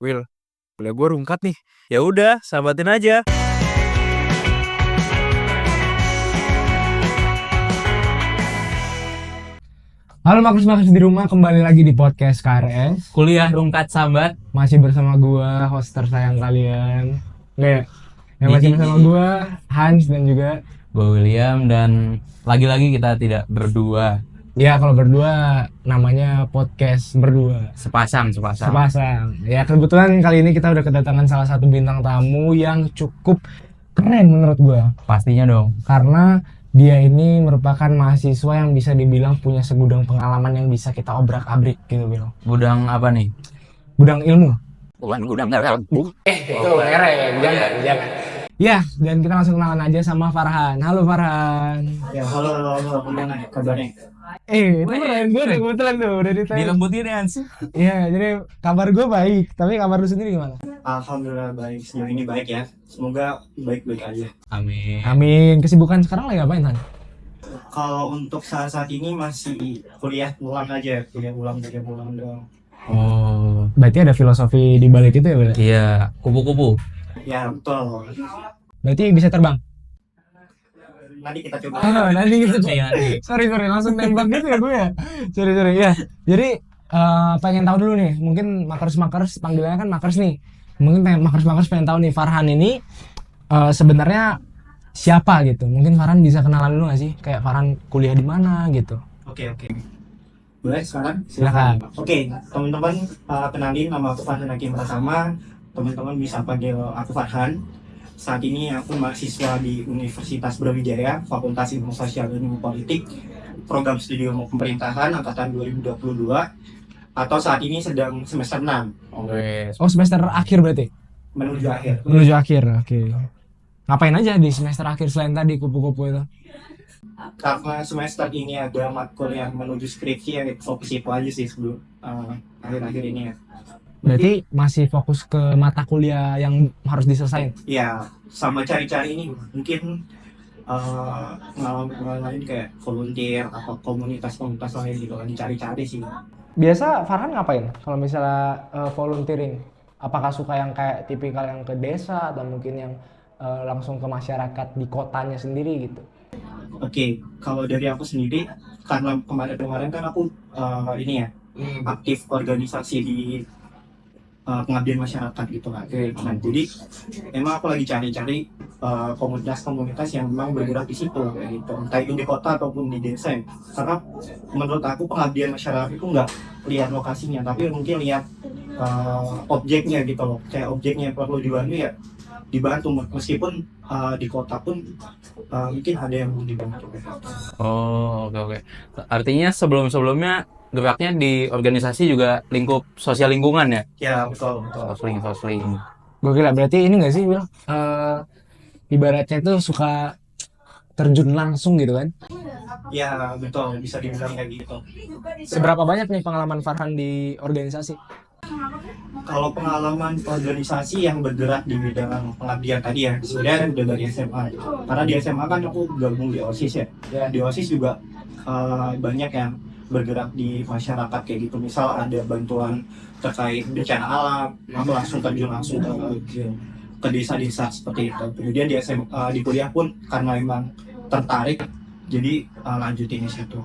Will, kuliah gue rungkat nih. Ya udah, sahabatin aja. Halo makers-makers di rumah, kembali lagi di podcast KRS. Kuliah Rungkat Sambat. Masih bersama gua, host tersayang kalian. Nggak ya? Yang masih bersama gua, Hans dan juga Gue William, dan lagi-lagi kita tidak berdua. ya kalau berdua namanya podcast berdua. Sepasang. Sepasang. Ya kebetulan kali ini kita udah kedatangan salah satu bintang tamu yang cukup keren menurut gua. Pastinya dong. Karena dia ini merupakan mahasiswa yang bisa dibilang punya segudang pengalaman yang bisa kita obrak-abrik gitu, Bil. Gudang apa nih? Gudang ilmu. Gudang Itu merek, jangan. Ya, dan kita langsung kenalan aja sama Farhan. Halo Farhan. Ya, halo, gimana kabarnya? Itu keren gue deh, kebetulan tuh udah ditanya. Dilembutin ya, Hans. Iya, jadi kabar gue baik, tapi kabar lu sendiri gimana? Alhamdulillah baik, sejauh ini baik ya. Semoga baik-baik aja. Amin. Amin. Kesibukan sekarang lagi ngapain, Han? Kalau untuk saat ini masih kuliah ulang aja, kuliah ulang dong. Oh, Berarti ada filosofi di balik itu ya, Bel? iya. Kupu-kupu. Ya, betul. Berarti bisa terbang? Nanti kita coba. Nanti gitu. Iya, nih. Sorry, langsung nembak gitu ya gue ya? Sorry, ya. Jadi, pengen tahu dulu nih, mungkin makers, panggilannya kan makers nih. Mungkin makers pengen tahu nih, Farhan ini sebenarnya siapa gitu? Mungkin Farhan bisa kenalan dulu gak sih? Kayak Farhan kuliah di mana gitu? Oke. Boleh sekarang? Silakan. Oke, teman-teman, kenalin, nama aku Farhan Hakim Pratama. Teman-teman bisa panggil aku Farhan. Saat ini aku mahasiswa di Universitas Brawijaya, Fakultas Ilmu Sosial dan Ilmu Politik, program studi ilmu pemerintahan angkatan 2022, atau saat ini sedang semester 6, Oke. Oh, semester akhir berarti? menuju akhir. Menuju akhir, oke. Ngapain aja di semester akhir selain tadi kupu-kupu itu? Karena semester ini ada matkul yang menuju skripsi, ya fokus itu aja sih sebelum akhir-akhir ini ya. Berarti masih fokus ke mata kuliah yang harus diselesain? Ya, sama cari-cari ini mungkin pengalaman lain kayak volunteer atau komunitas-komunitas lain gitu, lagi cari-cari sih. Biasa Farhan ngapain kalau misalnya volunteering? Apakah suka yang kayak tipikal yang ke desa atau mungkin yang langsung ke masyarakat di kotanya sendiri gitu? Oke, kalau dari aku sendiri, karena kemarin kan aku ini ya aktif organisasi di pengabdian masyarakat gitu kan. Nah, jadi emang aku lagi cari-cari komunitas-komunitas yang memang bergerak di situ kayak gitu, entah itu di kota ataupun di desa ya. Karena menurut aku pengabdian masyarakat itu nggak lihat lokasinya, tapi mungkin lihat objeknya gitu loh. Kayak objeknya yang perlu dibantu ya dibantu, meskipun di kota pun mungkin ada yang belum dibantu. Oh, oke. Artinya sebelum-sebelumnya geraknya di organisasi juga lingkup sosial lingkungan ya? Ya, betul. Sosling. Gokil, berarti ini nggak sih, Will? Ibaratnya itu suka terjun langsung gitu kan? Ya, betul, bisa dibilang kayak gitu. Seberapa banyak nih pengalaman Farhan di organisasi? Kalau pengalaman organisasi yang bergerak di bidang pengabdian tadi ya, sebenarnya udah dari SMA. Karena di SMA kan aku gabung di OSIS ya. Di OSIS juga banyak yang bergerak di masyarakat kayak gitu. Misal ada bantuan terkait bencana alam, aku langsung terjun langsung ke desa-desa seperti itu. Kemudian di SMA, di kuliah pun karena memang tertarik, jadi lanjutin di situ.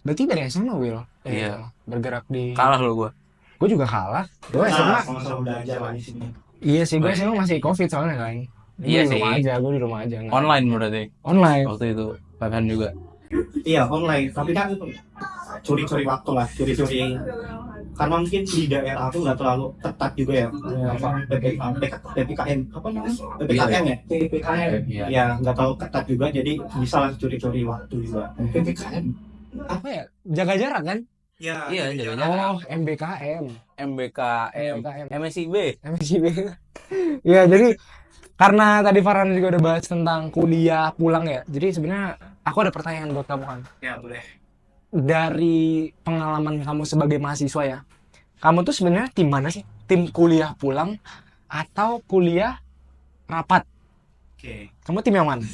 Berarti dari SMA, Will? Iya. Bergerak di... Kalah lo gue. Gue juga kalah. Gue SMA... Sama-sama belajar lah di sini. Iya sih, gue SMA masih COVID soalnya kan. Iya sih. Gue di rumah aja. Online berarti. Online. Waktu itu Farhan juga. Iya, online, tapi kan curi-curi waktu lah, curi-curi. Karena mungkin di daerah aku nggak terlalu ketat juga ya, PPKM, apa namanya? PPKM ya? PPKM, Iya. ya nggak terlalu ketat juga, jadi bisa lah curi-curi waktu juga. PPKM, Apa ya? Jaga jarak kan? ya, Iya, jadi jaga jarak. Oh, MBKM. MBKM. MSIB. MSIB. Ya, jadi karena tadi Farhan juga udah bahas tentang kuliah pulang ya. Jadi sebenarnya aku ada pertanyaan buat kamu kan. ya boleh. Dari pengalaman kamu sebagai mahasiswa ya. Kamu tuh sebenarnya tim mana sih? Tim kuliah pulang atau kuliah rapat? Oke, Kamu tim yang mana?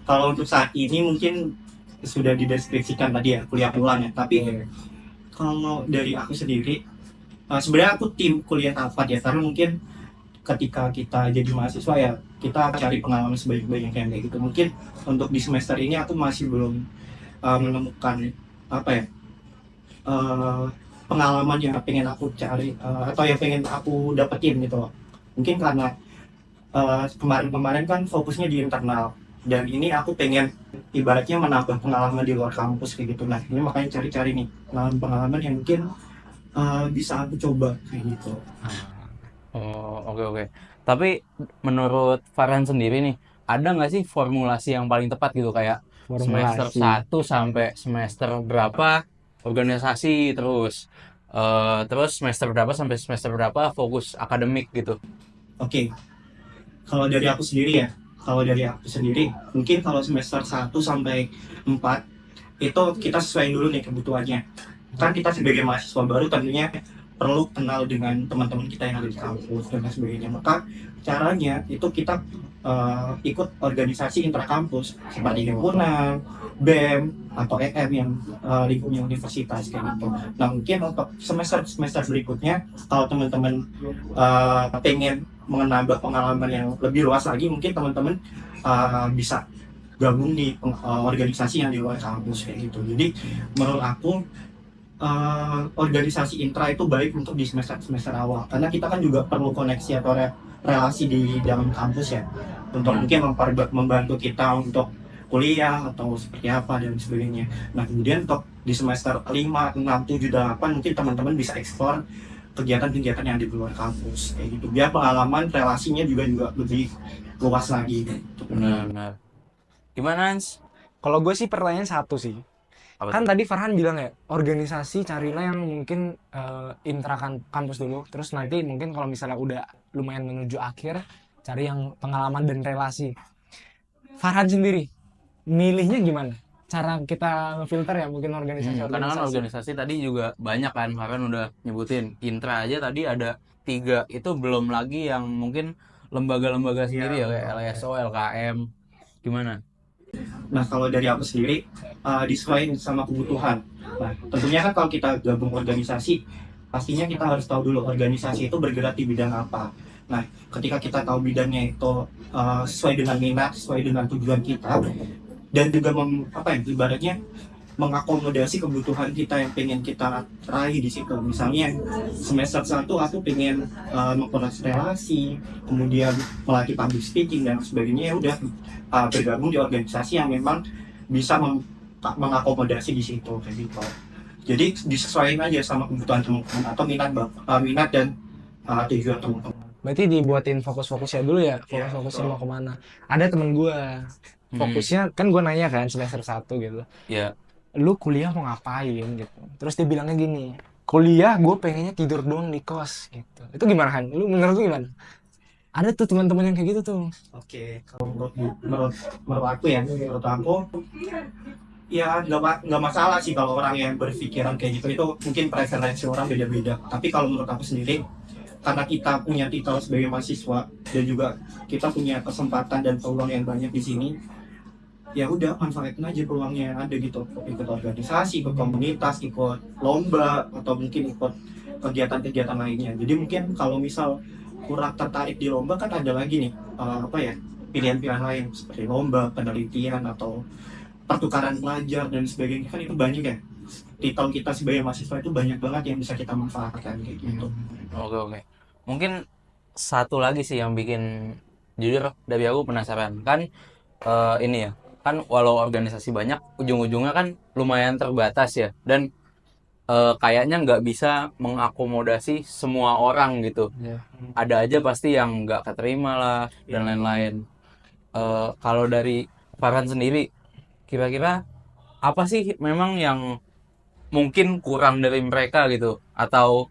kalau untuk saat ini mungkin sudah dideskripsikan tadi ya kuliah pulang ya, tapi kalau dari aku sendiri sebenarnya aku tim kuliah tapat ya, karena mungkin ketika kita jadi mahasiswa ya kita cari pengalaman sebaik-baiknya kayak gitu. Mungkin untuk di semester ini aku masih belum menemukan apa ya eh, pengalaman yang pengen aku cari atau yang pengen aku dapetin gitu loh. Mungkin karena kemarin-kemarin kan fokusnya di internal, dan ini aku pengen ibaratnya menambah pengalaman di luar kampus kayak gitu. Nah ini makanya cari-cari nih pengalaman yang mungkin bisa aku coba kayak gitu. Oh, oke oke. Tapi menurut Farhan sendiri nih, ada nggak sih formulasi yang paling tepat gitu kayak semester Formulasi. 1 sampai semester berapa organisasi terus semester berapa sampai semester berapa fokus akademik gitu. Oke, kalau dari aku sendiri ya, mungkin kalau semester 1 sampai 4 itu kita sesuaiin dulu nih kebutuhannya. Kan kita sebagai mahasiswa baru tentunya perlu kenal dengan teman-teman kita yang ada di kampus dan lain sebagainya. Maka caranya itu kita ikut organisasi intrakampus seperti himpunan, BEM atau EM yang lingkupnya universitas kayak gitu. Nah mungkin untuk semester berikutnya kalau teman-teman pengen menambah pengalaman yang lebih luas lagi, mungkin teman-teman bisa gabung di organisasi yang di luar kampus kayak gitu. Jadi menurut aku organisasi intra itu baik untuk di semester awal, karena kita kan juga perlu koneksi atau relasi di dalam kampus ya, untuk mungkin membantu kita untuk kuliah atau seperti apa dan sebagainya. Nah kemudian untuk di semester 5, 6, 7, 8 mungkin teman-teman bisa eksplor kegiatan-kegiatan yang di luar kampus kayak gitu, biar pengalaman relasinya juga lebih luas lagi gitu. Benar-benar. Gimana Hans? Kalau gue sih pertanyaan satu sih. Apa Kan tuh? tadi Farhan bilang ya, organisasi carilah yang mungkin kampus dulu, terus nanti mungkin kalau misalnya udah lumayan menuju akhir, cari yang pengalaman dan relasi. Farhan sendiri, milihnya gimana? Cara kita ngefilter ya mungkin Karena kan organisasi-organisasi. organisasi tadi juga banyak kan, Farhan udah nyebutin intra aja tadi ada 3, itu belum lagi yang mungkin lembaga-lembaga sendiri ya kayak LSO, LKM. Gimana? Nah kalau dari aku sendiri disesuaikan sama kebutuhan. Nah tentunya kan kalau kita gabung organisasi, pastinya kita harus tahu dulu organisasi itu bergerak di bidang apa. Nah ketika kita tahu bidangnya itu sesuai dengan minat, sesuai dengan tujuan kita, dan juga ibaratnya mengakomodasi kebutuhan kita yang pengen kita raih di situ. Misalnya semester 1 aku pengen memperluas relasi, kemudian melatih public speaking dan sebagainya, ya udah bergabung di organisasi yang memang bisa mengakomodasi di situ kayak gitu. Jadi disesuaikan aja sama kebutuhan teman-teman atau minat dan tujuan teman-teman. Berarti dibuatin fokus-fokusnya dulu ya, fokus-fokusnya mau kemana. Ada temen gue, fokusnya kan gue nanya kan semester 1 gitu, Ya, lu kuliah mau ngapain gitu, terus dia bilangnya gini, kuliah gue pengennya tidur doang di kos gitu. Itu gimana Han? Lu menurut lu gimana? Ada tuh teman-teman yang kayak gitu tuh. Oke, kalau menurut aku ya nggak masalah sih kalau orang yang berpikiran kayak gitu, itu mungkin preferensi orang beda-beda. Tapi kalau menurut aku sendiri, karena kita punya titel sebagai mahasiswa dan juga kita punya kesempatan dan peluang yang banyak di sini, ya udah manfaatin aja peluangnya yang ada gitu. Ikut organisasi, ikut komunitas, ikut lomba, atau mungkin ikut kegiatan-kegiatan lainnya. Jadi mungkin kalau misal kurang tertarik di lomba, kan ada lagi nih pilihan-pilihan lain seperti lomba, penelitian, atau pertukaran pelajar dan sebagainya. Kan itu banyak ya, titel kita sebagai mahasiswa itu banyak banget yang bisa kita manfaatkan kayak gitu. oke. Mungkin satu lagi sih yang bikin jujur dari aku penasaran kan, ini ya kan walau organisasi banyak ujung-ujungnya kan lumayan terbatas ya, dan kayaknya nggak bisa mengakomodasi semua orang gitu. Ada aja pasti yang nggak keterima lah dan lain-lain. Kalau dari Farhan sendiri, kira-kira apa sih memang yang mungkin kurang dari mereka gitu, atau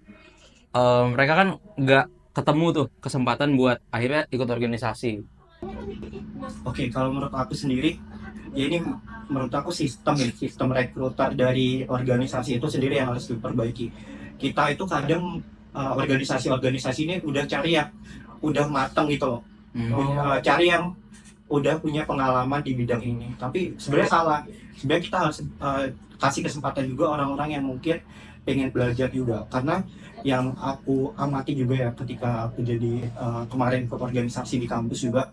mereka kan nggak ketemu tuh kesempatan buat akhirnya ikut organisasi. Oke, kalau menurut aku sendiri, ya ini menurut aku sistem rekruter dari organisasi itu sendiri yang harus diperbaiki. Kita itu kadang organisasi-organisasi ini udah cari yang udah mateng gitu loh. Cari yang udah punya pengalaman di bidang ini. Tapi sebenarnya salah. Sebenarnya kita harus kasih kesempatan juga orang-orang yang mungkin pengen belajar juga, karena yang aku amati juga ya ketika aku jadi kemarin ikut organisasi di kampus juga,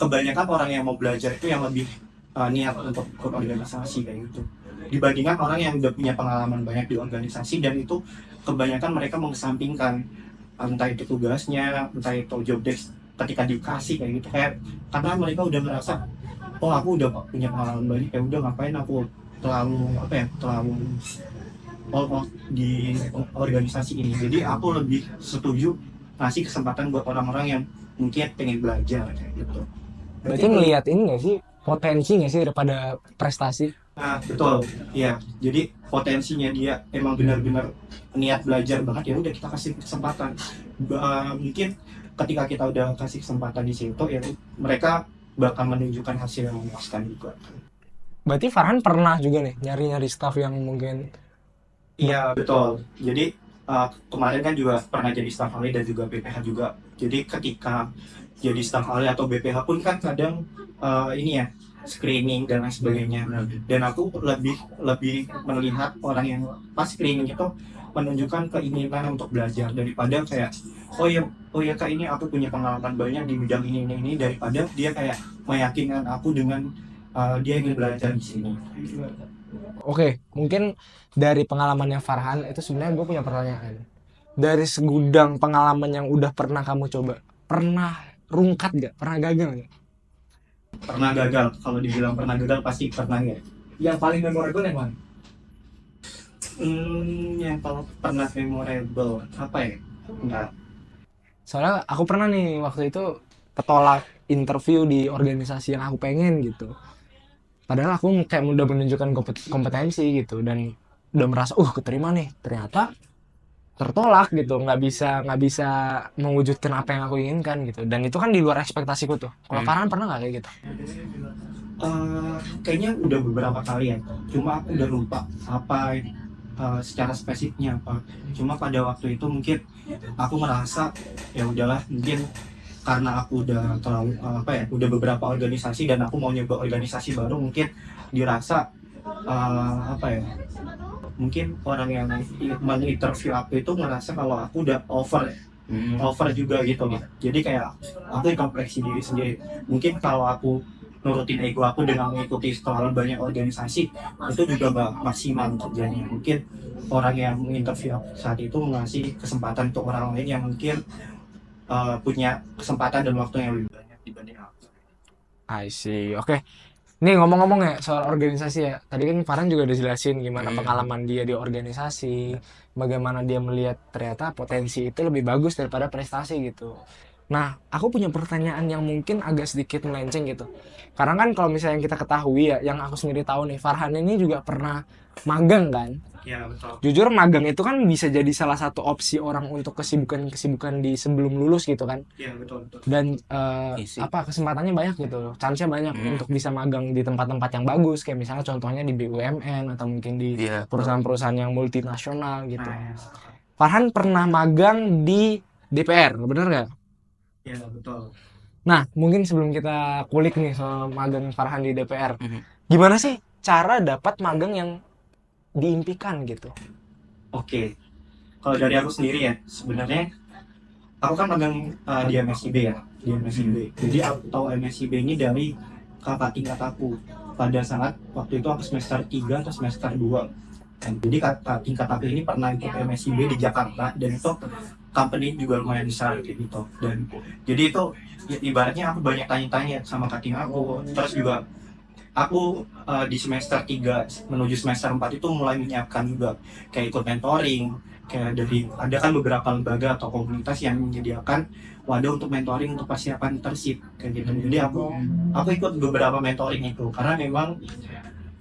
kebanyakan orang yang mau belajar itu yang lebih niat untuk ikut organisasi kayak gitu, dibandingkan orang yang udah punya pengalaman banyak di organisasi, dan itu kebanyakan mereka mengesampingkan entah itu tugasnya, entah itu job desk ketika dikasih kayak gitu, kayak karena mereka udah merasa oh aku udah punya pengalaman banyak, ya udah ngapain aku terlalu all out di organisasi ini. Jadi aku lebih setuju ngasih kesempatan buat orang-orang yang mungkin pengen belajar kayak gitu. Berarti ngelihat ini nggak sih, potensi nggak sih daripada prestasi? Nah, betul. Ya, jadi potensinya dia emang benar-benar niat belajar banget, ya udah kita kasih kesempatan. Mungkin ketika kita udah kasih kesempatan di situ, ya mereka bakal menunjukkan hasil yang memuaskan juga. Berarti Farhan pernah juga nih nyari-nyari staff yang mungkin. Iya, betul. Jadi kemarin kan juga pernah jadi staf ahli dan juga BPH juga. Jadi ketika jadi staf ahli atau BPH pun kan kadang ini ya, screening dan lain sebagainya. Dan aku lebih melihat orang yang pas screening itu menunjukkan keinginan untuk belajar daripada kayak oh ya kak, ini aku punya pengalaman banyak di bidang ini, daripada dia kayak meyakinkan aku dengan dia ingin belajar di sini. Oke, mungkin dari pengalamannya Farhan itu sebenarnya gue punya pertanyaan. Dari segudang pengalaman yang udah pernah kamu coba, pernah rungkat gak? Pernah gagal gak? Pernah gagal. Kalau dibilang pernah gagal pasti pernah ya. Yang paling memorable yang mana? Yang kalau pernah memorable apa ya? Enggak. Soalnya aku pernah nih waktu itu ketolak interview di organisasi yang aku pengen gitu. Padahal aku kayak udah menunjukkan kompetensi gitu dan udah merasa keterima nih, ternyata tertolak gitu, nggak bisa mewujudkan apa yang aku inginkan gitu, dan itu kan di luar ekspektasiku tuh. Kalau Farhan pernah nggak kayak gitu? Kayaknya udah beberapa kali ya, cuma aku udah lupa apa secara spesifiknya apa. Cuma pada waktu itu mungkin aku merasa ya udahlah, mungkin karena aku udah terlalu udah beberapa organisasi dan aku mau nyoba organisasi baru, mungkin dirasa mungkin orang yang menginterview aku itu merasa kalau aku udah over juga gitu. Jadi kayak aku introspeksi diri sendiri, mungkin kalau aku nurutin ego aku dengan mengikuti terlalu banyak organisasi itu juga gak maksimal kerjanya. Mungkin orang yang menginterview aku saat itu mengasih kesempatan untuk orang lain yang mungkin punya kesempatan dan waktu yang lebih banyak dibanding aku. I see. Oke. Nih ngomong-ngomong ya soal organisasi ya. Tadi kan Farhan juga udah jelasin gimana pengalaman dia di organisasi, bagaimana dia melihat ternyata potensi itu lebih bagus daripada prestasi gitu. Nah, aku punya pertanyaan yang mungkin agak sedikit melenceng gitu. Karena kan kalau misalnya yang kita ketahui ya, yang aku sendiri tahu nih, Farhan ini juga pernah magang kan? Ya, betul. Jujur magang itu kan bisa jadi salah satu opsi orang untuk kesibukan di sebelum lulus gitu kan. Iya, betul. Dan kesempatannya banyak gitu, chance-nya banyak untuk bisa magang di tempat-tempat yang bagus, kayak misalnya contohnya di BUMN atau mungkin di perusahaan-perusahaan yang multinasional gitu. Farhan pernah magang di DPR, bener nggak? Iya, betul. Nah, mungkin sebelum kita kulik nih soal magang Farhan di DPR, gimana sih cara dapat magang yang diimpikan gitu? Oke. Kalau dari aku sendiri ya, sebenarnya aku kan magang di MSIB ya, di MSIB. Jadi aku tahu MSIB ini dari kakak tingkat aku pada saat waktu itu aku semester 3 atau semester 2. Jadi kakak tingkat aku ini pernah ikut MSIB di Jakarta, dan itu company juga lumayan besar gitu. Dan jadi itu ibaratnya aku banyak tanya-tanya sama kating aku. Terus juga aku di semester 3 menuju semester 4 itu mulai menyiapkan juga kayak ikut mentoring, kayak ada kan beberapa lembaga atau komunitas yang menyediakan wadah untuk mentoring untuk persiapan internship kayak gitu. Jadi aku ikut beberapa mentoring itu karena memang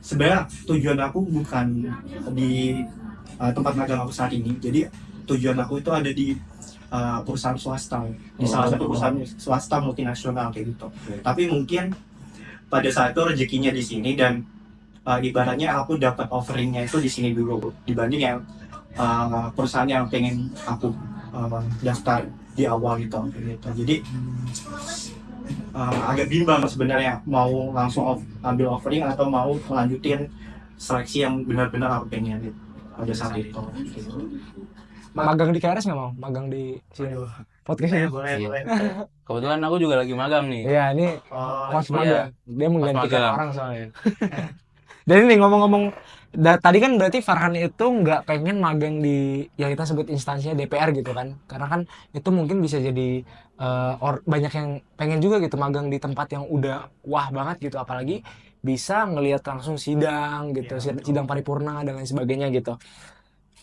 sebenarnya tujuan aku bukan di tempat magang aku saat ini. Jadi tujuan aku itu ada di perusahaan swasta, di salah satu perusahaan swasta multinasional kayak gitu. Tapi mungkin pada saat itu rezekinya di sini, dan ibaratnya aku dapat offeringnya itu di sini dulu dibanding yang perusahaan yang pengen aku daftar di awal gitu. Jadi agak bimbang sebenarnya mau langsung ambil offering atau mau melanjutin seleksi yang benar-benar aku pengen gitu. pada saat itu. Magang di KRS nggak mau? Magang di sini. Podcastnya. Boleh, Iya. boleh. Kebetulan aku juga lagi magang nih. Iya, ini Oh, host iya. magang. Dia menggantikan magang. orang soalnya. Dan ini ngomong-ngomong, tadi kan berarti Farhan itu nggak pengen magang di yang kita sebut instansinya DPR gitu kan? Karena kan itu mungkin bisa jadi banyak yang pengen juga gitu magang di tempat yang udah wah banget gitu, apalagi bisa ngelihat langsung sidang gitu, sidang paripurna dan lain sebagainya gitu.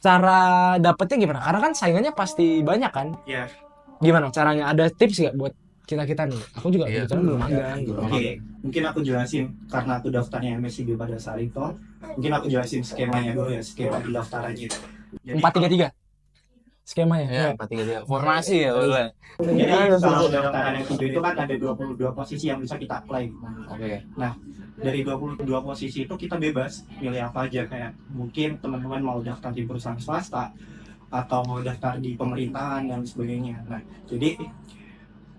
Cara dapetnya gimana? Karena kan saingannya pasti banyak kan? Iya. Gimana caranya? Ada tips nggak buat kita nih? Aku juga Iya. kebetulan belum magang gitu. Oke, mungkin aku jelasin karena aku daftarnya MSIB pada saat itu. Mungkin aku jelasin skemanya dulu ya, skema pendaftarannya. Jadi 433 skemanya. Ya, 433. Formasi ya, boleh. kalau pendaftaran MSIB itu kan ada 22 posisi yang bisa kita apply. Oke. Dari 22 posisi itu kita bebas pilih apa aja, kayak mungkin teman-teman mau daftar di perusahaan swasta atau mau daftar di pemerintahan dan sebagainya. Nah, jadi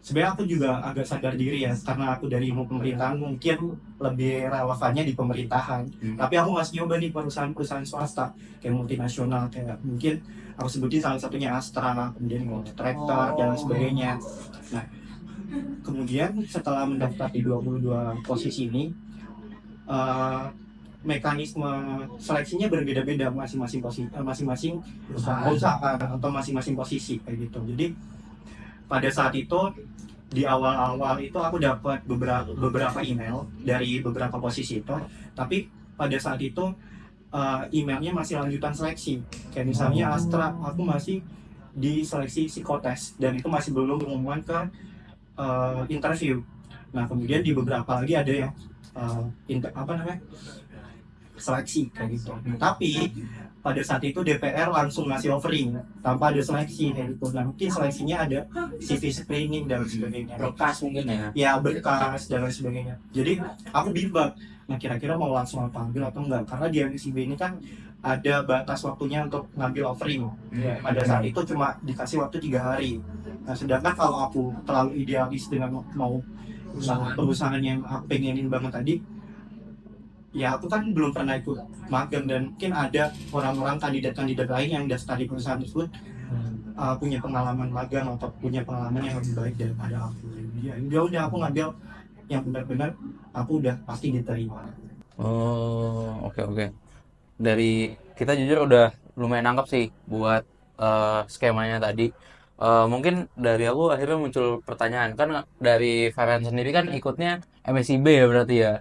sebenarnya aku juga agak sadar diri ya, karena aku dari ilmu pemerintahan mungkin lebih relevannya di pemerintahan. Tapi aku masih nyoba di perusahaan-perusahaan swasta kayak multinasional, kayak mungkin aku sebutin salah satunya Astra, kemudian Multitractor dan sebagainya. Nah, kemudian setelah mendaftar di 22 posisi ini, mekanisme seleksinya berbeda-beda masing-masing posisi, masing-masing perusahaan atau masing-masing posisi kayak gitu. Jadi pada saat itu di awal-awal itu aku dapat beberapa email dari beberapa posisi itu, tapi pada saat itu emailnya masih lanjutan seleksi. Kayak misalnya Astra, aku masih di seleksi psikotes dan itu masih belum pengumuman ke interview. Nah, kemudian di beberapa lagi ada yang seleksi kayak gitu. Tapi pada saat itu DPR langsung ngasih offering tanpa ada seleksi kayak gitu. Nah, mungkin seleksinya ada CV screening dan sebagainya. Berkas mungkin ya. Ya, berkas dan lain sebagainya. Jadi aku bimbang. Nah, kira-kira mau langsung aku ambil atau enggak? Karena di MSIB ini kan ada batas waktunya untuk ngambil offering. Pada saat itu cuma dikasih waktu 3 hari. Nah, sedangkan kalau aku terlalu idealis dengan mau perusahaan yang aku pengenin banget tadi, ya aku kan belum pernah ikut magang dan mungkin ada orang-orang kandidat-kandidat lain yang daftar di perusahaan tersebut punya pengalaman magang atau punya pengalaman yang lebih baik daripada aku. Ya udah aku ngambil yang benar-benar aku udah pasti diterima. Oh, oke. Dari kita jujur udah lumayan nangkep sih buat skemanya tadi. Mungkin dari aku akhirnya muncul pertanyaan, kan dari Farhan sendiri kan ikutnya MSIB ya berarti ya.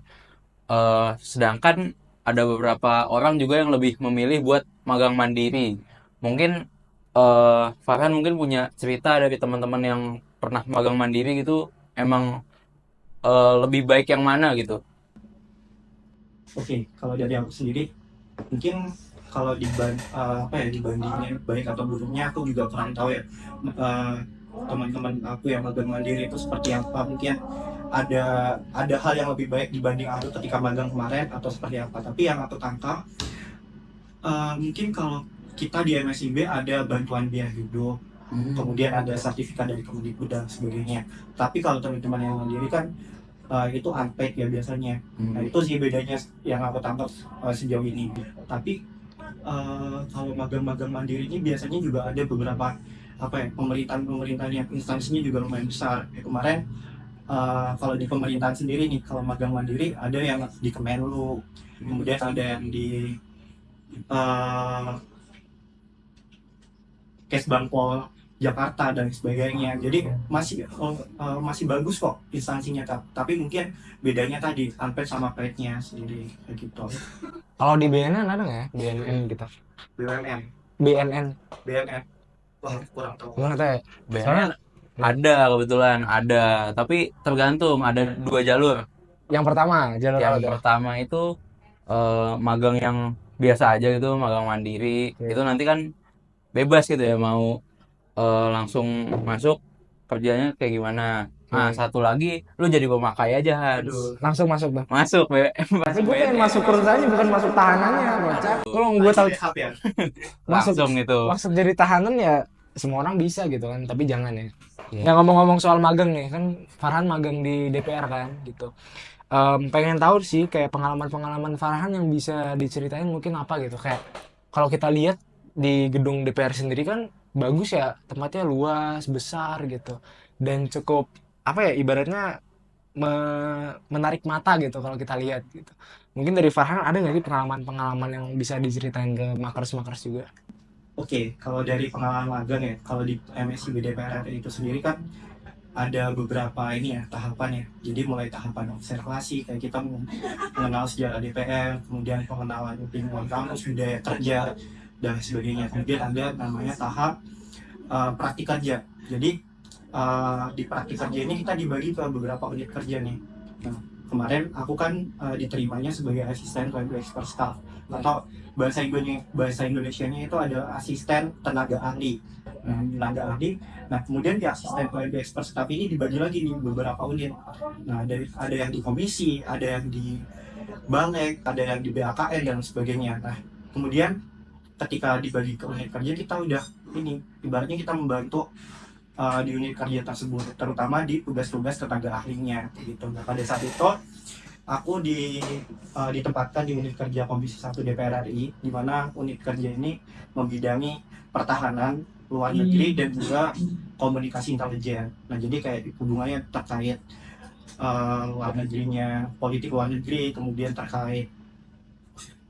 Sedangkan ada beberapa orang juga yang lebih memilih buat magang mandiri. Mungkin Farhan mungkin punya cerita dari teman-teman yang pernah magang mandiri gitu, emang lebih baik yang mana gitu. Oke, kalau dari aku sendiri mungkin kalau dibandingin baik atau buruknya aku juga kurang tahu ya. Teman-teman aku yang magang mandiri itu seperti apa, mungkin ada hal yang lebih baik dibanding aku ketika magang kemarin atau seperti apa. Tapi yang aku tangkap mungkin kalau kita di MSIB ada bantuan biaya hidup, kemudian ada sertifikat dari Kemendikbud dan sebagainya. Tapi kalau teman-teman yang mandiri kan itu unpaid ya biasanya. Nah, itu sih bedanya yang aku tangkap sejauh ini. Tapi kalau magang-magang mandiri ini biasanya juga ada beberapa pemerintahan yang instansinya juga lumayan besar. Kemarin kalau di pemerintahan sendiri nih, kalau magang mandiri ada yang di Kemenlu, kemudian ada yang di Kesbangpol Jakarta dan sebagainya. Jadi masih bagus kok instansinya, tapi mungkin bedanya tadi unpaid sama paid-nya sendiri kayak gitu. Kalau di BNN ada nggak ya? BNN kita. BUMN. BNN. Wah, kurang tahu. Gimana teh? BNN ada, kebetulan ada, tapi tergantung, ada 2 jalur. Yang pertama, jalur Yang apa? pertama itu magang yang biasa aja gitu, magang mandiri. Itu nanti kan bebas gitu ya, mau langsung masuk kerjanya kayak gimana. Nah, satu lagi lu jadi pemakai aja, Hans. Langsung masuk bang. Masuk Tapi gue pengen masuk perusahaannya, bukan masuk tahanannya, bocah. Kalau gue tahu ya. langsung gitu. masuk jadi tahanan ya semua orang bisa gitu kan, tapi jangan ya. Nah, ngomong-ngomong soal magang nih, kan Farhan magang di DPR kan gitu. Pengen tahu sih kayak pengalaman-pengalaman Farhan yang bisa diceritain mungkin apa gitu, kayak kalau kita lihat di gedung DPR sendiri kan bagus ya, tempatnya luas, besar gitu. Dan cukup apa ya, ibaratnya menarik mata gitu kalau kita lihat gitu. Mungkin dari Farhan ada nggak sih pengalaman-pengalaman yang bisa diceritain ke makers-makers juga? Oke, kalau dari pengalaman magang ya, kalau di MSIB DPR RI itu sendiri kan ada beberapa ini ya tahapan ya. Jadi mulai tahapan observasi kayak kita mengenal sejarah DPR, kemudian pengenalan lingkungan kampus, budaya kerja dan sebagainya. Kemudian ada namanya tahap praktik kerja. Jadi di praktik kerja ini kita dibagi ke beberapa unit kerja nih. Nah, kemarin aku kan diterimanya sebagai asisten value expert staff, atau bahasa Indonesianya itu ada asisten tenaga ahli. Nah, tenaga ahli. Nah, kemudian di asisten value expert staff ini dibagi lagi nih beberapa unit. Nah, ada yang di komisi, ada yang di Balek, ada yang di BAKN dan sebagainya. Nah, kemudian ketika dibagi ke unit kerja kita udah ini ibaratnya kita membantu di unit kerja tersebut, terutama di tugas-tugas tenaga ahlinya gitu. Nah, pada saat itu aku ditempatkan di unit kerja Komisi 1 DPR RI, di mana unit kerja ini membidangi pertahanan, luar negeri dan juga komunikasi intelijen. Nah, jadi kayak hubungannya terkait luar negerinya, politik luar negeri, kemudian terkait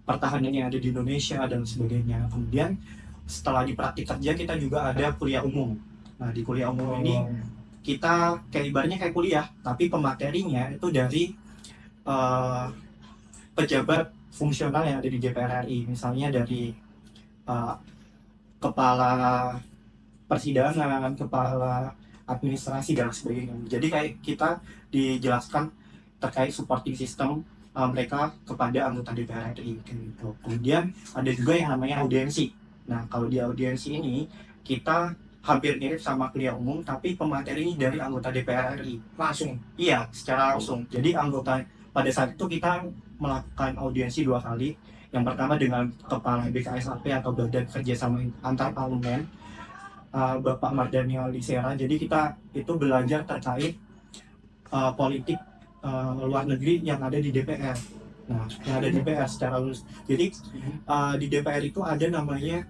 pertahanan yang ada di Indonesia dan sebagainya. Kemudian setelah di praktik kerja kita juga ada kuliah umum. Nah, di kuliah umum ini kita kayak ibaratnya kayak kuliah, tapi pematerinya itu dari pejabat fungsional yang ada di DPR RI, misalnya dari kepala persidangan, kepala administrasi dan sebagainya. Jadi kayak kita dijelaskan terkait supporting system mereka kepada anggota DPR RI gitu. Kemudian ada juga yang namanya audiensi. Nah, kalau di audiensi ini kita hampir mirip sama kuliah umum, tapi pematerinya dari anggota DPR RI langsung. Iya, secara langsung. Jadi anggota pada saat itu kita melakukan audiensi 2 kali. Yang pertama dengan kepala BKSAP atau Badan Kerjasama Antar Parlemen, Bapak Mardhani Alisera. Jadi kita itu belajar terkait politik luar negeri yang ada di DPR. Nah, yang ada di DPR secara lulus. Jadi di DPR itu ada namanya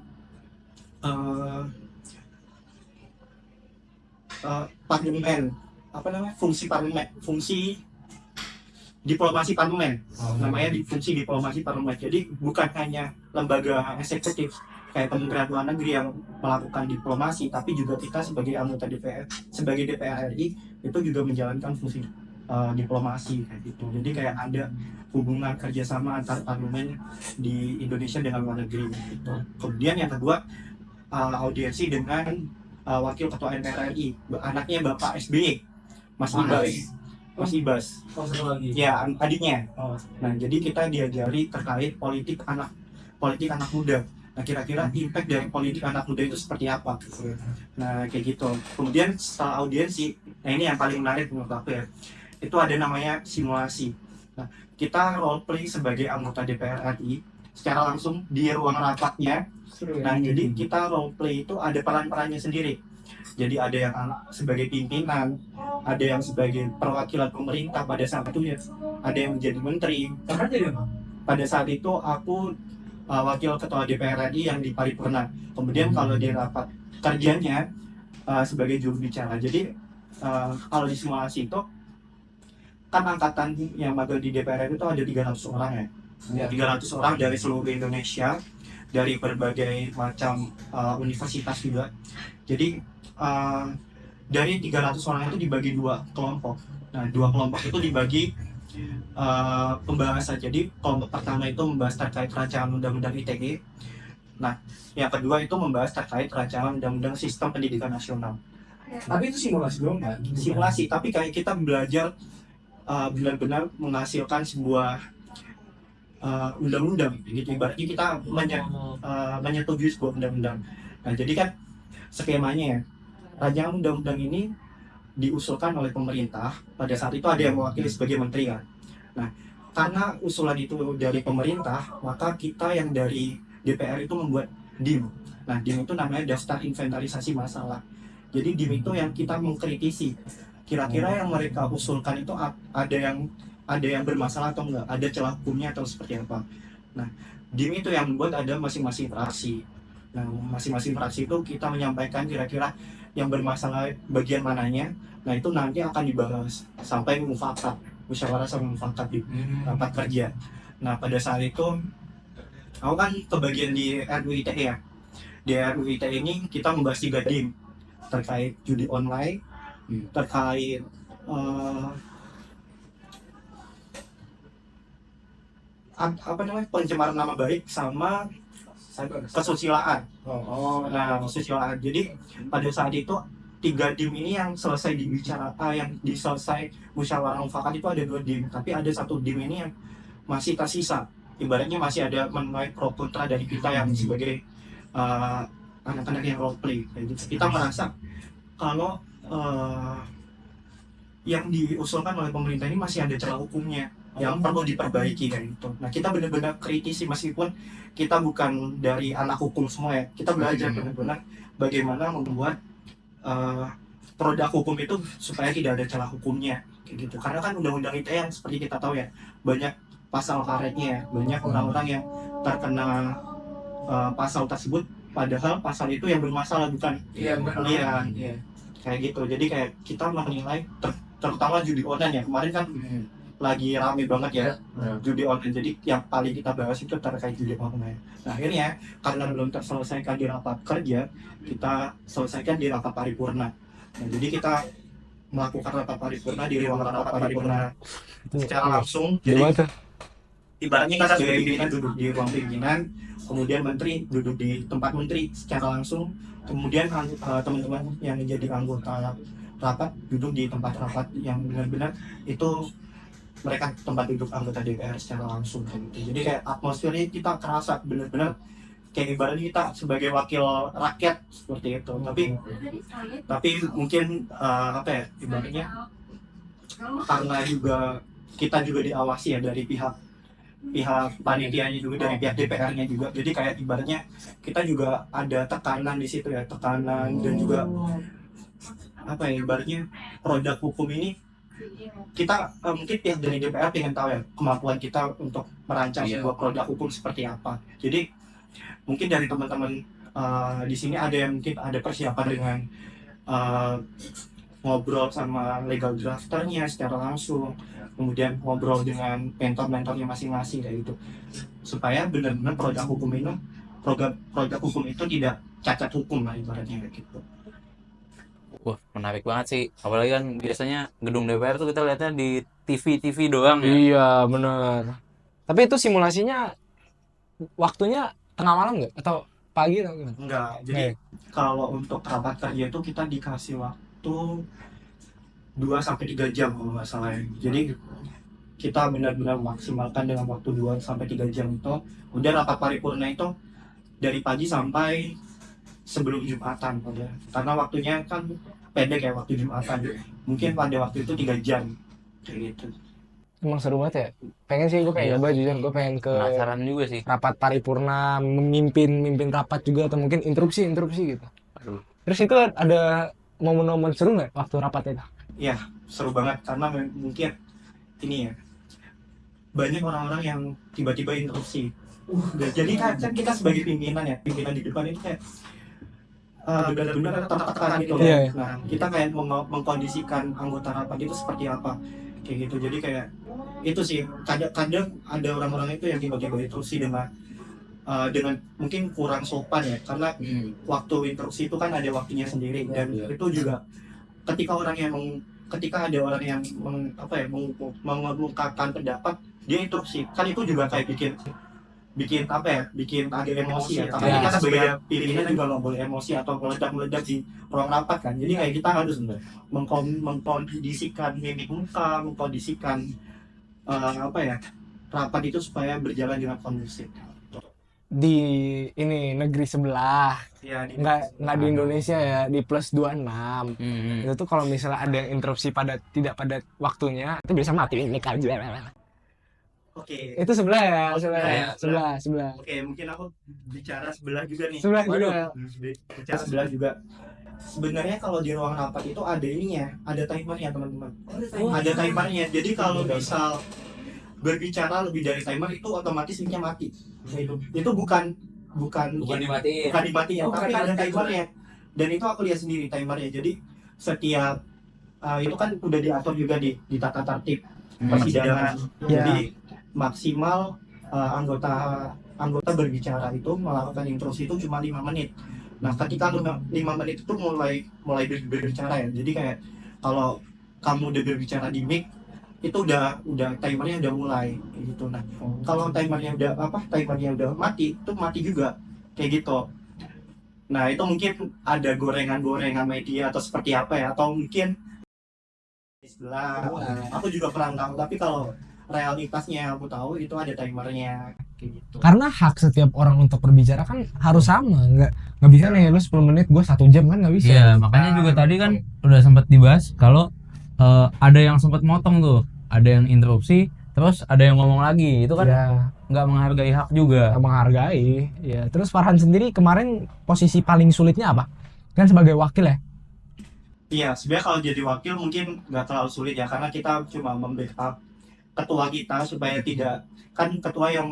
parlemen, apa namanya, fungsi parlemen, fungsi diplomasi parlemen, namanya fungsi diplomasi parlemen. Jadi bukan hanya lembaga eksekutif kayak Kementerian Luar Negeri yang melakukan diplomasi, tapi juga kita sebagai anggota DPR, sebagai DPR RI itu juga menjalankan fungsi diplomasi kayak gitu. Jadi kayak ada hubungan kerjasama antar parlemen di Indonesia dengan luar negeri gitu. Kemudian yang kedua audiensi dengan wakil ketua MPR RI, anaknya Bapak SBY, Mas Ibas. Mas Ibas. Ya, adiknya. Nah, jadi kita diajari terkait politik anak muda. Nah, kira-kira impact dari politik anak muda itu seperti apa? Nah, kayak gitu. Kemudian setelah audiensi, nah ini yang paling menarik menurut aku ya, itu ada namanya simulasi. Nah, kita role play sebagai anggota DPR RI secara langsung di ruang rapatnya. Nah, jadi kita role play itu ada peran-perannya sendiri. Jadi ada yang sebagai pimpinan, ada yang sebagai perwakilan pemerintah pada saat itu ya, ada yang menjadi menteri. Pada saat itu aku wakil ketua DPR RI yang di paripurna. Kemudian kalau di rapat kerjanya sebagai juru bicara. Jadi kalau di simulasi itu kan angkatan yang magang di DPR RI itu ada 300 orang ya. 300 orang dari seluruh Indonesia, dari berbagai macam universitas juga. Jadi dari 300 orang itu dibagi 2 kelompok. Nah, 2 kelompok itu dibagi pembahasan. Jadi kelompok pertama itu membahas terkait rancangan undang-undang ITE. Nah, yang kedua itu membahas terkait rancangan undang-undang sistem pendidikan nasional. Tapi itu simulasi doang kan? Simulasi, tapi kayak kita belajar benar-benar menghasilkan sebuah undang-undang gitu. Ibaratnya kita menyetujui sebuah undang-undang. Nah, jadi kan skemanya ya, rancangan undang-undang ini diusulkan oleh pemerintah. Pada saat itu ada yang mewakili sebagai menteri kan. Nah, karena usulan itu dari pemerintah, maka kita yang dari DPR itu membuat DIM. Nah, DIM itu namanya daftar inventarisasi masalah. Jadi DIM itu yang kita mengkritisi kira-kira yang mereka usulkan itu ada yang bermasalah atau enggak, ada celah hukumnya atau seperti apa. Nah, dim itu yang membuat ada masing-masing fraksi. Nah, masing-masing fraksi itu kita menyampaikan kira-kira yang bermasalah bagian mananya. Nah, itu nanti akan dibahas sampai mufakat, musyawarah sama mufakat di rapat kerja. Nah, pada saat itu aku kan kebagian di RUITE ya. Di RUITE ini kita membahas 3 dim terkait judi online, terkait apa namanya pencemaran nama baik sama kesusilaan. Nah, kesusilaan. Jadi pada saat itu 3 dim ini yang selesai dibicarakan, yang diselesai musyawarah mufakat itu ada 2 dim, tapi ada 1 dim ini yang masih tersisa. Ibaratnya masih ada menuai pro kontra dari kita yang sebagai anak-anak yang role play. Jadi kita merasa kalau yang diusulkan oleh pemerintah ini masih ada celah hukumnya yang perlu diperbaiki kayak gitu. Nah, kita benar-benar kritisi meskipun kita bukan dari anak hukum semua ya. Kita belajar benar-benar bagaimana membuat produk hukum itu supaya tidak ada celah hukumnya kayak gitu. Karena kan undang-undang ITE yang seperti kita tahu ya, banyak pasal karetnya, banyak orang-orang yang terkena pasal tersebut padahal pasal itu yang bermasalah bukan. Iya. Kayak gitu. Jadi kayak kita menilai terutama judi online ya. Kemarin kan lagi rame banget ya judi online. Jadi yang paling kita bahas itu terkait judi online. Nah, akhirnya karena belum terselesaikan di rapat kerja, kita selesaikan di rapat paripurna. Nah, jadi kita melakukan rapat paripurna di ruang rapat paripurna secara langsung. Jadi ibaratnya kita sebagai pimpinan duduk di ruang pimpinan, kemudian menteri duduk di tempat menteri secara langsung, kemudian teman-teman yang menjadi anggota rapat duduk di tempat rapat yang benar-benar itu mereka tempat duduk anggota DPR secara langsung gitu. Jadi kayak atmosfernya kita kerasa benar-benar kayak ibaratnya kita sebagai wakil rakyat seperti itu. Tapi mungkin apa ya ibaratnya karena juga kita juga diawasi ya dari pihak panitianya juga, dari pihak DPR-nya juga. Jadi kayak ibaratnya kita juga ada tekanan di situ ya, tekanan dan juga apa ya ibaratnya produk hukum ini kita mungkin pihak dari DPR pengen tahu ya kemampuan kita untuk merancang sebuah produk hukum seperti apa. Jadi mungkin dari teman-teman di sini ada yang mungkin ada persiapan dengan ngobrol sama legal drafternya secara langsung, kemudian ngobrol dengan mentor-mentornya masing-masing kayak gitu, supaya benar-benar produk hukum itu tidak cacat hukum lah ibaratnya kayak gitu. Wah, menarik banget sih. Apalagi kan biasanya gedung DPR tuh kita lihatnya di TV doang ya. Iya, benar. Tapi itu simulasinya waktunya tengah malam nggak? Atau pagi atau gimana? Enggak, jadi kalau untuk rapat kerja itu kita dikasih waktu 2-3 jam kalau nggak salah ya. Jadi kita benar-benar maksimalkan dengan waktu 2-3 jam itu. Udah rapat paripurna itu dari pagi sampai sebelum Jumatan ya. Karena waktunya kan pendek ya waktu Jumatan. Mungkin pada waktu itu 3 jam kayak gitu. Emang seru banget ya. Pengen sih gue pengen nyoba jujur, gue pengen ke Penasaran juga sih. rapat paripurna, memimpin rapat juga atau mungkin interupsi gitu. Aduh. Terus itu ada momen-momen seru nggak waktu rapat itu? Ya, seru banget karena mungkin ini ya. Banyak orang-orang yang tiba-tiba interupsi. Jadi kan kita sebagai pimpinan di depan itu kayak benar-benar tertekan gitu loh. Iya. Nah, kita kayak mengkondisikan anggota rapat itu seperti apa kayak gitu. Jadi kayak itu sih kadang ada orang-orang itu yang tiba-tiba interupsi dengan mungkin kurang sopan ya, karena waktu interupsi itu kan ada waktunya sendiri dan itu juga ketika ada orang yang mengungkapkan pendapat dia interupsi kan itu juga kayak bikin agak emosi ya. Tapi kita sebagai pimpinan juga nggak boleh emosi atau meledak di ruang rapat kan. Jadi kayak kita harus mengkondisikan mimik muka, mengkondisikan rapat itu supaya berjalan dengan kondusif. Di ini negeri sebelah, Ya, nggak di Indonesia ya, di plus 26. Itu tuh kalau misalnya ada yang interupsi tidak pada waktunya, itu bisa mati ini kan. Oke. Itu sebelah ya, sebelah. Oke, mungkin aku bicara sebelah juga nih. Sebelah juga. Bicara sebelah juga. Sebenarnya kalau di ruang rapat itu ada ininya, ada timernya teman-teman. Ada timernya. Jadi kalau misal berbicara lebih dari timer itu otomatis mic-nya mati. Itu bukan dimatiin. bukan dimatiin, tapi ada timernya. Dan itu aku lihat sendiri timernya. Jadi setiap itu kan udah diatur juga di tata tertib persidangan. Jadi maksimal anggota berbicara itu melakukan intrusi itu cuma 5 menit. Nah, ketika 5 menit itu mulai berbicara ya. Jadi kayak kalau kamu udah berbicara di mic itu udah timernya udah mulai kayak gitu. Nah, kalau timernya udah mati, itu mati juga kayak gitu. Nah, itu mungkin ada gorengan media atau seperti apa ya, atau mungkin sebelah aku juga kurang tahu, tapi kalau realitasnya aku tahu itu ada timernya kayak gitu. Karena hak setiap orang untuk berbicara kan harus sama, nggak bisa nih lu 10 menit gue 1 jam kan nggak bisa. Iya, makanya juga tadi kan udah sempat dibahas kalau ada yang sempat motong tuh, ada yang interupsi, terus ada yang ngomong lagi, itu kan Ya, nggak menghargai hak juga. nggak menghargai. Ya, terus Farhan sendiri kemarin posisi paling sulitnya apa? Kan sebagai wakil ya. Iya, sebenarnya kalau jadi wakil mungkin nggak terlalu sulit ya, karena kita cuma membackup ketua kita supaya tidak, kan ketua yang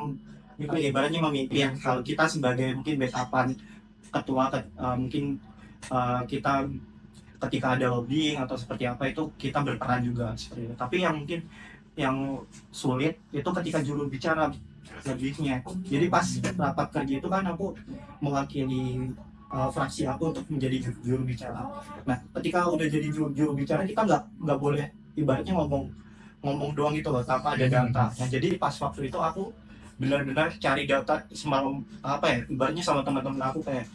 ibaratnya memimpin. Kalau kita sebagai mungkin backupan ketua, mungkin kita ketika ada lobbying atau seperti apa itu kita berperan juga seperti itu. Tapi yang mungkin yang sulit itu ketika juru bicara lebihnya. Jadi pas rapat kerja itu kan aku mewakili fraksi aku untuk menjadi juru bicara. Nah, ketika udah jadi juru bicara kita nggak boleh ibaratnya ngomong doang gitu loh tanpa ada data. Nah, jadi pas waktu itu aku benar-benar cari data semalam ibaratnya sama teman-teman aku, kayak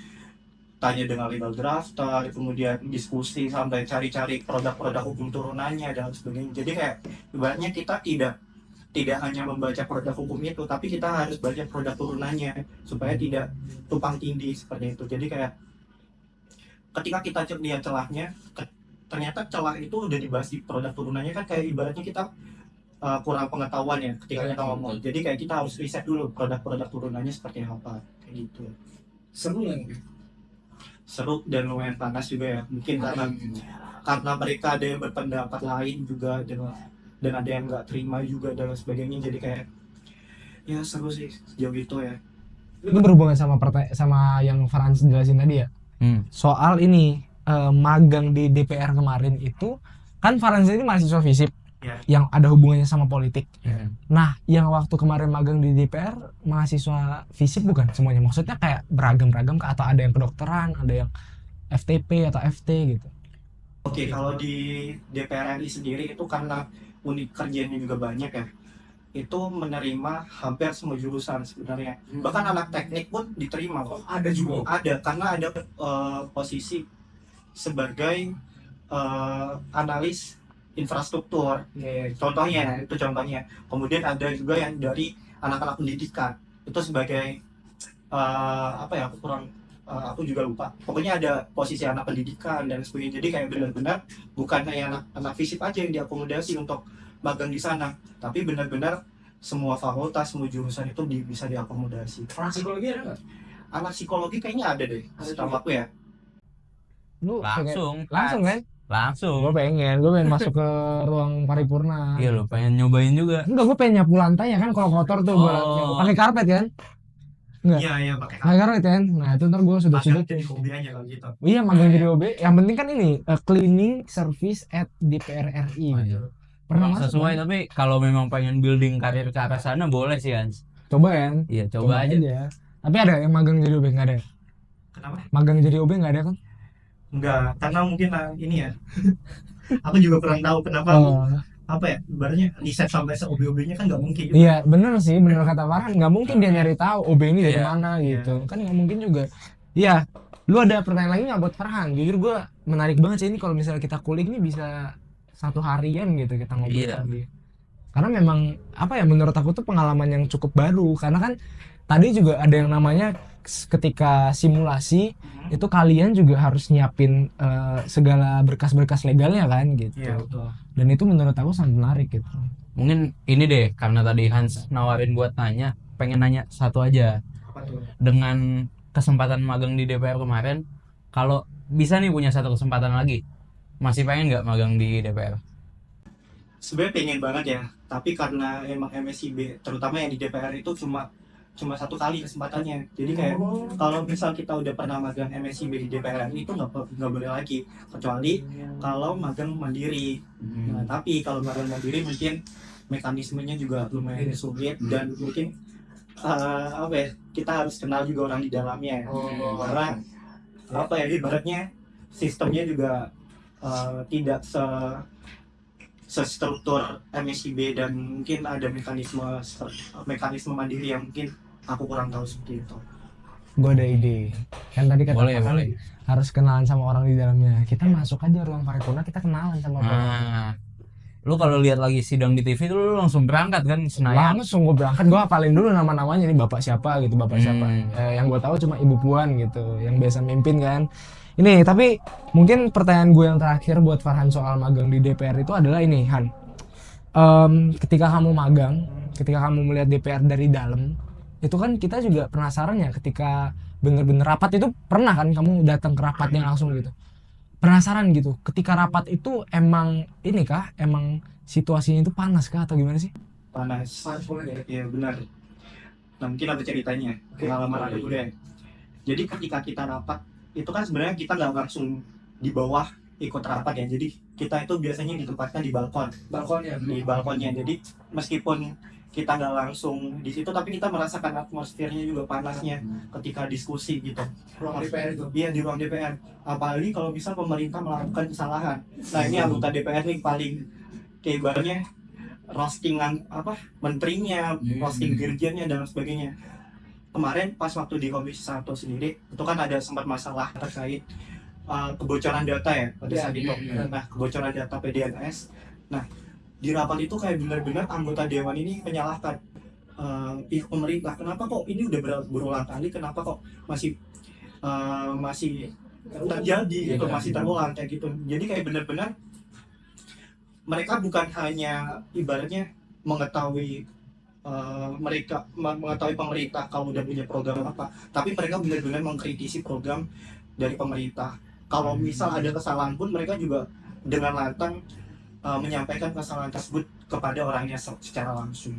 tanya dengan legal drafter, kemudian diskusi sampai cari-cari produk-produk hukum turunannya dan sebagainya. Jadi kayak ibaratnya kita tidak hanya membaca produk hukum itu, tapi kita harus baca produk turunannya supaya tidak tumpang tindih seperti itu. Jadi kayak ketika kita lihat celahnya, ternyata celah itu udah dibahas di produk turunannya, kan kayak ibaratnya kita kurang pengetahuan ya ketika kita ngomong. Jadi kayak kita harus riset dulu produk-produk turunannya seperti apa kayak gitu. Seru dan lumayan panas juga ya, mungkin karena mereka ada yang berpendapat lain juga, dan ada yang nggak terima juga dan sebagainya. Jadi kayak ya seru sih sejauh itu ya. Itu berhubungan sama sama yang Farhan jelasin tadi ya. Soal ini magang di DPR kemarin itu kan Farhan sendiri mahasiswa FISIP yang ada hubungannya sama politik. Nah, yang waktu kemarin magang di DPR mahasiswa FISIP bukan semuanya, maksudnya kayak beragam-beragam atau ada yang kedokteran, ada yang FTP atau FT gitu. Oke, kalau di DPR RI sendiri itu karena unit kerjanya juga banyak ya, itu menerima hampir semua jurusan sebenarnya. Bahkan anak teknik pun diterima. Ada juga. Ada, karena ada posisi sebagai analis infrastruktur. Contohnya. Kemudian ada juga yang dari anak-anak pendidikan. Itu sebagai aku juga lupa. Pokoknya ada posisi anak pendidikan dan sebagainya. Jadi kayak benar-benar bukan kayak anak FISIP aja yang diakomodasi untuk magang di sana, tapi benar-benar semua fakultas, semua jurusan itu bisa diakomodasi. Anak psikologi ada nggak? Anak psikologi kayaknya ada deh, setahu aku ya. Lu Langsung kan? Langsung. Gue pengen masuk ke ruang paripurna. Iya, lo pengen nyobain juga. Enggak, gue pengen nyapu lantai ya kan, kalau kotor tuh gue pakai karpet kan. Enggak. Iya, pakai karpet kan. Nah, itu ntar gue sudah jadi hobi aja kalau gitu. Iya, magang jadi OB. Yang penting kan ini cleaning service at DPR RI gitu. Pernah masuk Sesuai, kan? tapi kalau memang pengen building karir ke arah sana boleh sih, Hans. Coba kan? Iya, coba aja. Tapi ada yang magang jadi OB nggak ada? Kenapa? Magang jadi OB nggak ada kan? Enggak, karena mungkin ini ya. Aku juga kurang tahu kenapa. Ibaratnya riset sampai se-OB-OB-nya kan nggak mungkin. Iya, bener sih, bener kata Farhan. Nggak mungkin dia nyari tahu OB ini dari Iya. mana gitu. Kan nggak mungkin juga. Iya, lu ada pertanyaan lagi nggak buat Farhan? Jujur gue menarik banget sih ini, kalau misalnya kita kulik nih bisa 1 harian gitu kita ngobrol Iya. sama dia. Karena memang menurut aku tuh pengalaman yang cukup baru. Karena kan tadi juga ada yang namanya ketika simulasi itu kalian juga harus nyiapin segala berkas-berkas legalnya kan gitu. Iya, betul. Dan itu menurut aku sangat menarik gitu. Mungkin ini deh, karena tadi Hans nawarin buat nanya, pengen nanya satu aja. Apa tuh? Dengan kesempatan magang di DPR kemarin, kalau bisa nih punya satu kesempatan lagi, masih pengen nggak magang di DPR? sebenarnya pengen banget ya, tapi karena emang MSIB terutama yang di DPR itu cuma satu kali kesempatannya. Jadi kayak kalau misal kita udah pernah magang MSIB di DPR itu nggak boleh lagi, kecuali kalau magang mandiri. Nah, tapi kalau magang mandiri mungkin mekanismenya juga lumayan sulit dan mungkin apa ya, kita harus kenal juga orang di dalamnya ya. Karena apa ya, ibaratnya sistemnya juga tidak sestruktur MSIB dan mungkin ada mekanisme mandiri yang mungkin aku kurang tahu seperti itu. Gue ada ide. Kan tadi kata Boleh, Farhan boleh. harus kenalan sama orang di dalamnya. Kita masuk aja ruang paripurna, kita kenalan sama orang. Nah, lu kalau lihat lagi sidang di TV tuh lu langsung berangkat kan Senayan. Langsung gue berangkat, gue hafalin dulu nama-namanya, ini bapak siapa gitu, bapak siapa. Yang gue tahu cuma Ibu Puan gitu, yang biasa mimpin kan. Ini tapi mungkin pertanyaan gue yang terakhir buat Farhan soal magang di DPR itu adalah ini, Han. Ketika kamu magang, ketika kamu melihat DPR dari dalam, itu kan kita juga penasaran ya, ketika bener-bener rapat itu pernah kan kamu datang ke rapatnya langsung gitu. Penasaran gitu, ketika rapat itu emang ini kah, emang situasinya itu panas kah atau gimana sih? Panas. Ya benar. Nah, mungkin ada ceritanya, pengalaman aku dulu ya. Jadi ketika kita rapat itu kan sebenarnya kita nggak langsung di bawah ikut rapat ya. Jadi kita itu biasanya ditempatkan di balkonnya. Jadi meskipun kita nggak langsung di situ, tapi kita merasakan atmosfernya juga panasnya ketika diskusi gitu. Ruang DPR itu. Iya, di ruang DPR. Apalagi kalau misal pemerintah melakukan kesalahan. Nah, ini anggota DPR nih paling kayak ibaratnya roastingan apa menterinya, roasting dirjennya dan sebagainya. Kemarin pas waktu di Komisi 1 sendiri itu kan ada sempat masalah terkait kebocoran data ya pada saat itu. Nah, kebocoran data PDNS. Nah, di rapat itu kayak benar-benar anggota dewan ini menyalahkan pihak pemerintah. Kenapa kok ini udah berulang kali, kenapa kok masih terjadi gitu, masih terulang kayak gitu. Jadi kayak benar-benar mereka bukan hanya ibaratnya mengetahui mengetahui pemerintah kalau udah punya program apa, tapi mereka benar-benar mengkritisi program dari pemerintah. Kalau misal ada kesalahan pun mereka juga dengan lantang menyampaikan kesalahan tersebut kepada orangnya secara langsung.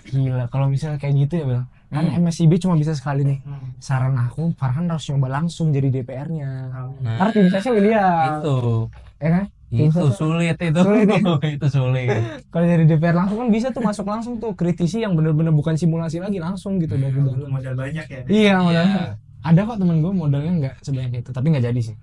Gila, kalau misalnya kayak gitu ya Bel, kan MSIB cuma bisa sekali nih. Saran aku, Farhan harus nyoba langsung jadi DPR-nya. Nah, Karena tim sesnya dia, itu ya kan? itu sulit itu. Sulit ya? Itu sulit. Kalau dari DPR langsung kan bisa tuh masuk langsung tuh kritisi yang bener-bener bukan simulasi lagi, langsung gitu dari dalam. Modal banyak ya. Iya, modalnya. Ada kok temen gue modalnya nggak sebanyak itu, tapi nggak jadi sih.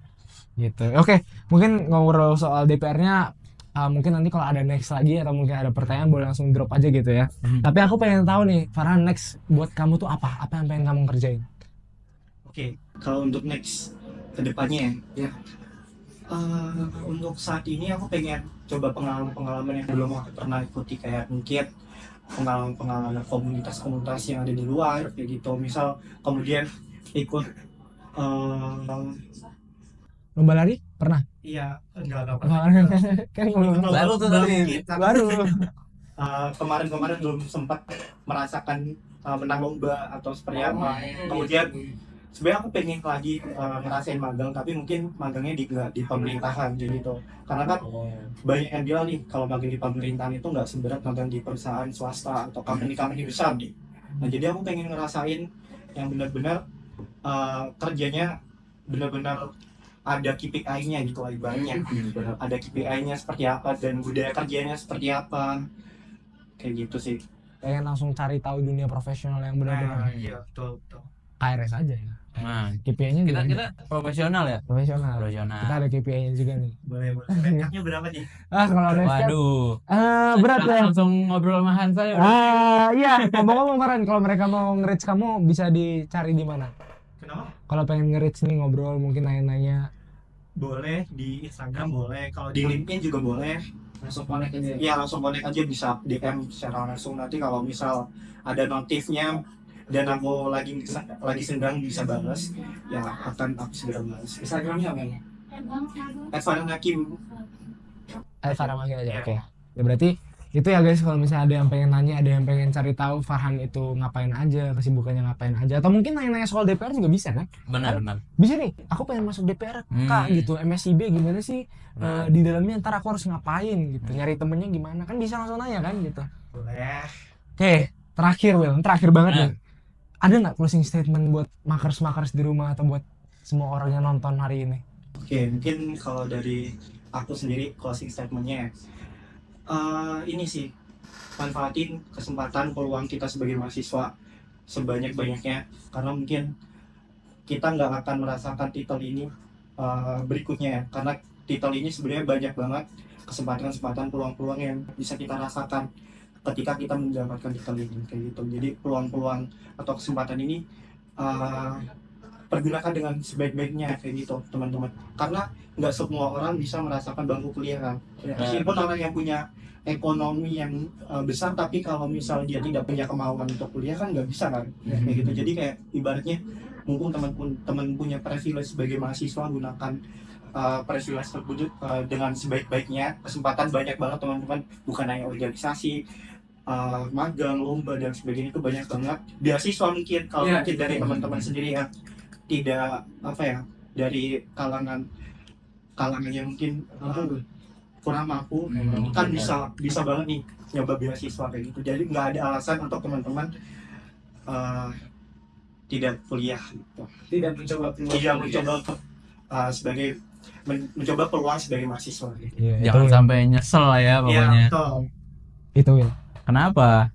Gitu. Oke, mungkin ngobrol soal DPR-nya mungkin nanti kalau ada next lagi atau mungkin ada pertanyaan boleh langsung drop aja gitu ya. Tapi aku pengen tahu nih, Farhan, next buat kamu tuh apa? Apa yang pengen kamu kerjain? Oke, kalau untuk next kedepannya ya, untuk saat ini aku pengen coba pengalaman-pengalaman yang belum aku pernah ikuti, kayak mungkin pengalaman-pengalaman komunitas-komunitas yang ada di luar kayak gitu. Misal kemudian ikut Lomba lari? Pernah? iya enggak Kan belum Baru tuh tadi. baru. Kemarin belum sempat merasakan menang lomba atau seperti apa. Kemudian sebenarnya aku pengen lagi ngerasain magang, tapi mungkin magangnya nggak di pemerintahan gitu. Karena kan banyak yang bilang nih kalau magang di pemerintahan itu nggak seberat magang di perusahaan swasta atau company besar nih. Nah, jadi aku pengen ngerasain yang benar-benar kerjanya benar-benar ada KPI-nya gitu lah ibaratnya. Ada KPI-nya seperti apa dan budaya kerjanya seperti apa. Kayak gitu sih. Pengen langsung cari tahu dunia profesional yang benar-benar Iya, betul. KRS aja ya. Nah, KPI-nya juga kita profesional ya. profesional. Profesional. Kita ada KPI-nya juga nih. Boleh. Banyaknya berapa nih? Kalau next kan, Waduh. berat ya. Langsung ngobrol sama Hansa ya. Iya, ngomong-ngomong Farhan, kalau mereka mau nge-reach kamu bisa dicari di mana? Kenapa? Kalau pengen nge-reach nih ngobrol, mungkin nanya-nanya. Boleh di Instagram, boleh. Kalau di LinkedIn juga boleh. Langsung connect aja. Iya, langsung connect aja, bisa DM secara langsung. Nanti kalau misal ada notifnya dan aku lagi senggang bisa balas, ya akan aku segera balas. Instagramnya apa ya? Farhan Hakim. Farhan Hakim aja, oke. Ya berarti Itu ya guys, kalau misalnya ada yang pengen nanya, ada yang pengen cari tahu Farhan itu ngapain aja, kesibukannya ngapain aja, atau mungkin nanya-nanya soal DPR juga bisa kan? Benar. Bisa nih, aku pengen masuk DPR kak gitu, MSIB gimana sih di dalamnya, ntar aku harus ngapain gitu, nyari temennya gimana, kan bisa langsung nanya kan gitu. Boleh. Oke, terakhir banget Nah. nih, ada nggak closing statement buat makers di rumah atau buat semua orang yang nonton hari ini? Oke, mungkin kalau dari aku sendiri closing statementnya ini sih, manfaatin kesempatan peluang kita sebagai mahasiswa sebanyak-banyaknya, karena mungkin kita nggak akan merasakan titel ini berikutnya ya, karena titel ini sebenarnya banyak banget kesempatan-kesempatan, peluang-peluang yang bisa kita rasakan ketika kita mendapatkan titel ini kayak gitu. Jadi peluang-peluang atau kesempatan ini pergunakan dengan sebaik-baiknya kayak gitu teman-teman, karena nggak semua orang bisa merasakan bangku kuliah kan. Meskipun orang yang punya ekonomi yang besar, tapi kalau misal dia tidak punya kemauan untuk kuliah kan nggak bisa kan kayak gitu. Jadi kayak ibaratnya mumpung teman punya privilege sebagai mahasiswa, gunakan privilege tersebut dengan sebaik-baiknya. Kesempatan banyak banget teman-teman, bukan hanya organisasi, magang, lomba dan sebagainya, itu banyak banget. Beasiswa mungkin kalau mungkin dari teman-teman sendiri yang tidak dari kalangan yang mungkin kurang mampu, kan bisa banget nih nyoba beasiswa kayak gitu. Jadi nggak ada alasan untuk teman-teman tidak kuliah gitu. Tidak mencoba Sebagai mencoba peluang sebagai mahasiswa gitu. Jangan sampai nyesel lah ya pokoknya. Iya, betul. Itu Will. Kenapa?